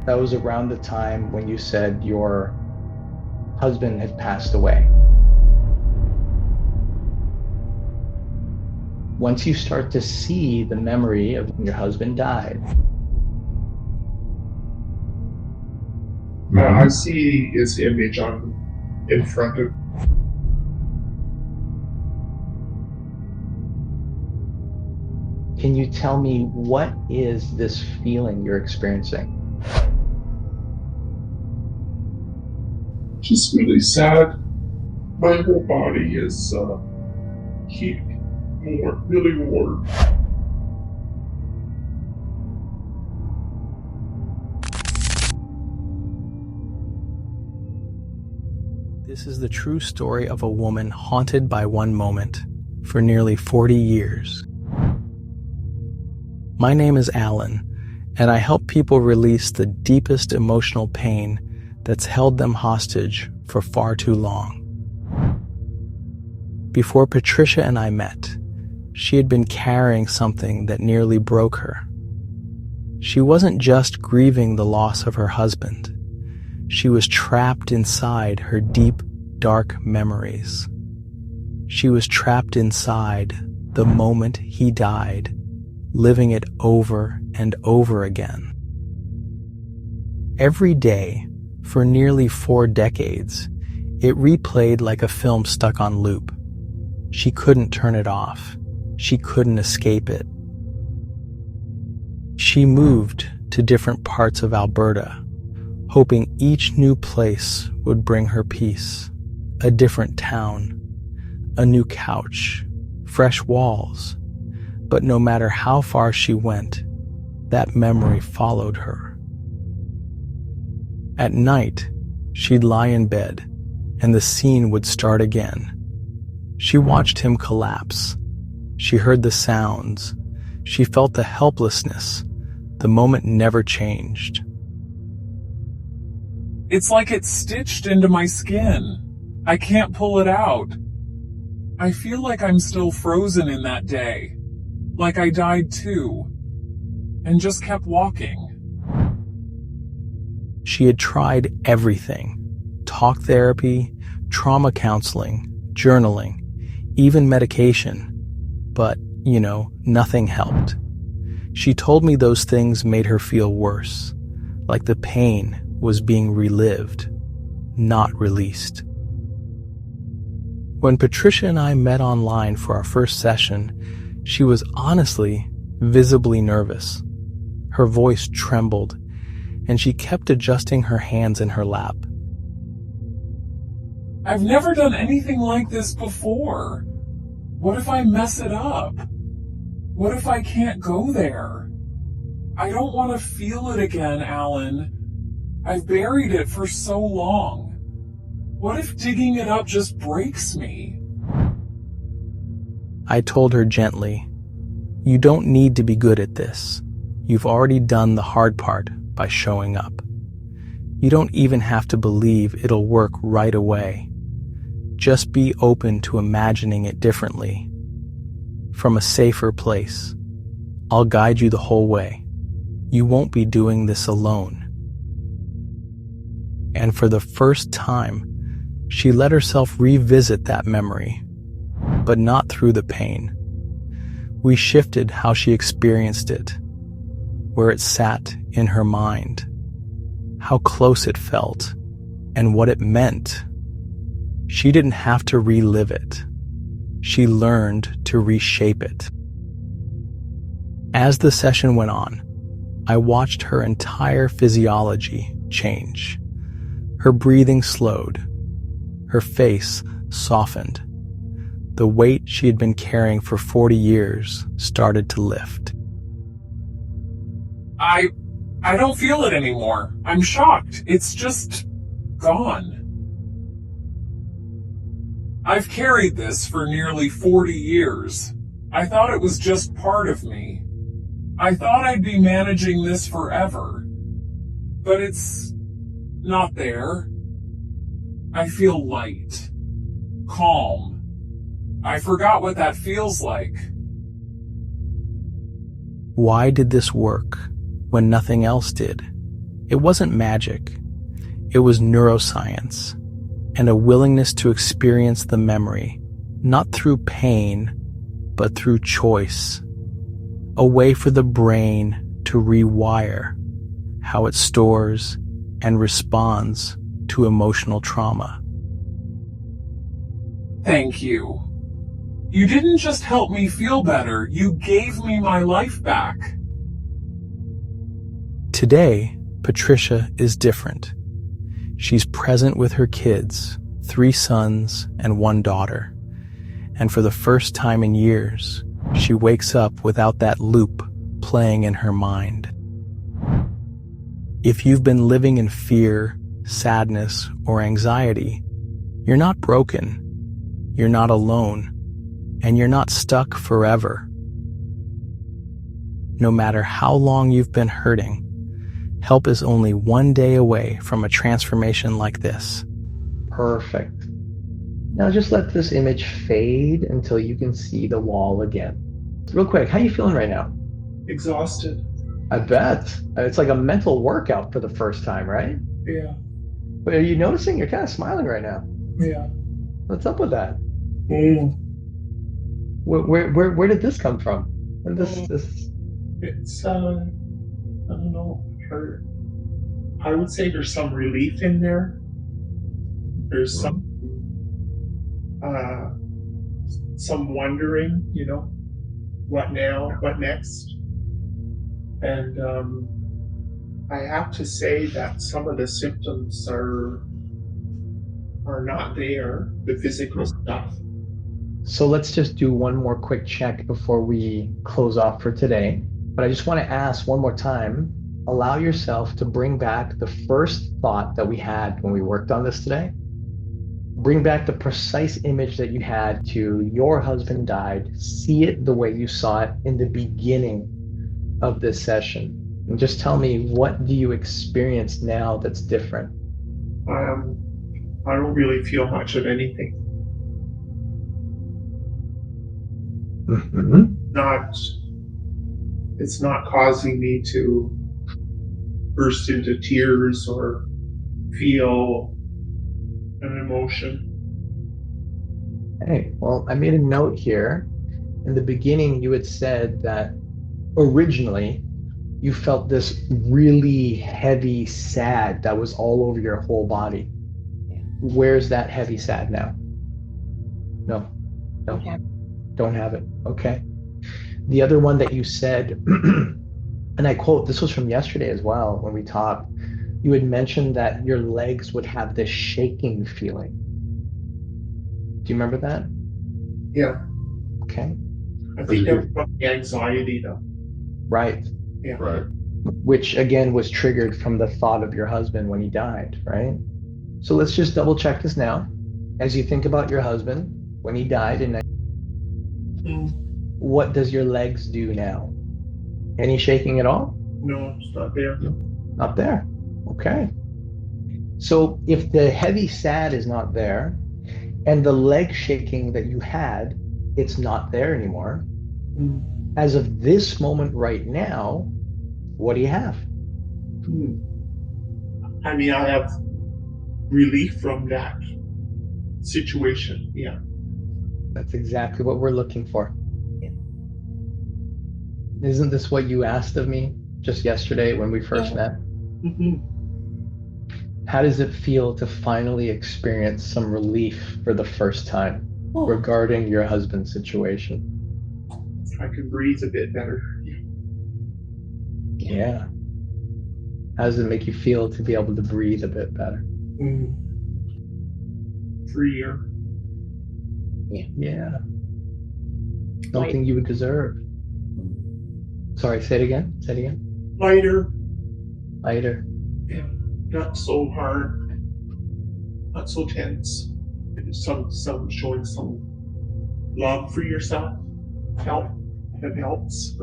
That was around the time when you said your husband had passed away. Once you start to see the memory of when your husband died, I see his image on in front of. can you tell me what is this feeling you're experiencing? Just really sad. My whole body is heat, really warm. This is the true story of a woman haunted by one moment for nearly 40 years. My name is Allan, and I help people release the deepest emotional pain that's held them hostage for far too long. Before Patricia and I met, she had been carrying something that nearly broke her. She wasn't just grieving the loss of her husband. She was trapped inside her deep, dark memories. She was trapped inside the moment he died, living it over and over again. Every day, for nearly 4 decades, it replayed like a film stuck on loop. She couldn't turn it off. She couldn't escape it. She moved to different parts of Alberta, hoping each new place would bring her peace. A different town, a new couch, fresh walls. But no matter how far she went, that memory followed her. At night, she'd lie in bed, and the scene would start again. She watched him collapse. She heard the sounds. She felt the helplessness. The moment never changed. It's like it's stitched into my skin. I can't pull it out. I feel like I'm still frozen in that day. Like I died too. And just kept walking. She had tried everything. Talk therapy, trauma counseling, journaling, even medication. But, nothing helped. She told me those things made her feel worse, like the pain was being relived, not released. When Patricia and I met online for our first session, she was honestly visibly nervous. Her voice trembled, and she kept adjusting her hands in her lap. I've never done anything like this before. What if I mess it up? What if I can't go there? I don't want to feel it again, Allan. I've buried it for so long. What if digging it up just breaks me? I told her gently, "You don't need to be good at this. You've already done the hard part by showing up. You don't even have to believe it'll work right away. Just be open to imagining it differently. From a safer place. I'll guide you the whole way. You won't be doing this alone." And for the first time, she let herself revisit that memory, but not through the pain. We shifted how she experienced it, where it sat in her mind, how close it felt, and what it meant. She didn't have to relive it. She learned to reshape it. As the session went on, I watched her entire physiology change. Her breathing slowed. Her face softened. The weight she had been carrying for 40 years started to lift. I don't feel it anymore. I'm shocked. It's just gone. I've carried this for nearly 40 years. I thought it was just part of me. I thought I'd be managing this forever. But it's not there. I feel light, calm. I forgot what that feels like. Why did this work when nothing else did? It wasn't magic. It was neuroscience and a willingness to experience the memory, not through pain, but through choice. A way for the brain to rewire how it stores and responds to emotional trauma. Thank you. You didn't just help me feel better, you gave me my life back. Today, Patricia is different. She's present with her kids, 3 sons and 1 daughter. And for the first time in years, she wakes up without that loop playing in her mind. If you've been living in fear, sadness, or anxiety, you're not broken, you're not alone, and you're not stuck forever. No matter how long you've been hurting, help is only one day away from a transformation like this. Perfect. Now just let this image fade until you can see the wall again. Real quick, how are you feeling right now? Exhausted. I bet. It's like a mental workout for the first time, right? Yeah. But are you noticing you're kind of smiling right now? Yeah. What's up with that? Mm. Where did this come from? And this It's I don't know. I would say there's some relief in there. There's some wondering, what now, what next. And I have to say that some of the symptoms are not there, the physical stuff. So let's just do one more quick check before we close off for today. But I just want to ask one more time, allow yourself to bring back the first thought that we had when we worked on this today. Bring back the precise image that you had to your husband died. See it the way you saw it in the beginning of this session. And just tell me, what do you experience now that's different? I don't really feel much of anything. Mm-hmm. It's not causing me to burst into tears or feel an emotion. Hey, well, I made a note here. In the beginning, you had said that originally you felt this really heavy sad that was all over your whole body. Where's that heavy sad now? No. Don't have it. Okay. The other one that you said, and I quote, this was from yesterday as well when we talked, you had mentioned that your legs would have this shaking feeling. Do you remember that? Yeah. Okay. I think that was from the anxiety though. Right. Yeah. Right. Which again was triggered from the thought of your husband when he died, right? So let's just double check this now. As you think about your husband when he died, and what does your legs do now? Any shaking at all? No, it's not there. Not there. Okay. So if the heavy sad is not there and the leg shaking that you had, it's not there anymore. As of this moment right now, what do you have? I mean, I have relief from that situation. Yeah. That's exactly what we're looking for. Isn't this what you asked of me just yesterday when we first met? Mm-hmm. How does it feel to finally experience some relief for the first time regarding your husband's situation? I can breathe a bit better. Yeah. How does it make you feel to be able to breathe a bit better? Freer. Yeah. Something you would deserve. Sorry, say it again. Say it again. Lighter. Lighter. Yeah. Not so hard. Not so tense. Some showing some love for yourself. That helps.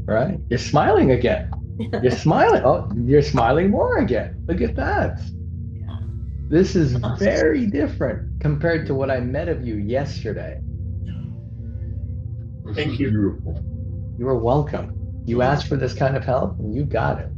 Right. You're smiling again. You're smiling. Oh, you're smiling more again. Look at that. This is very different compared to what I met of you yesterday. Thank you. Beautiful. You are welcome. You asked for this kind of help and you got it.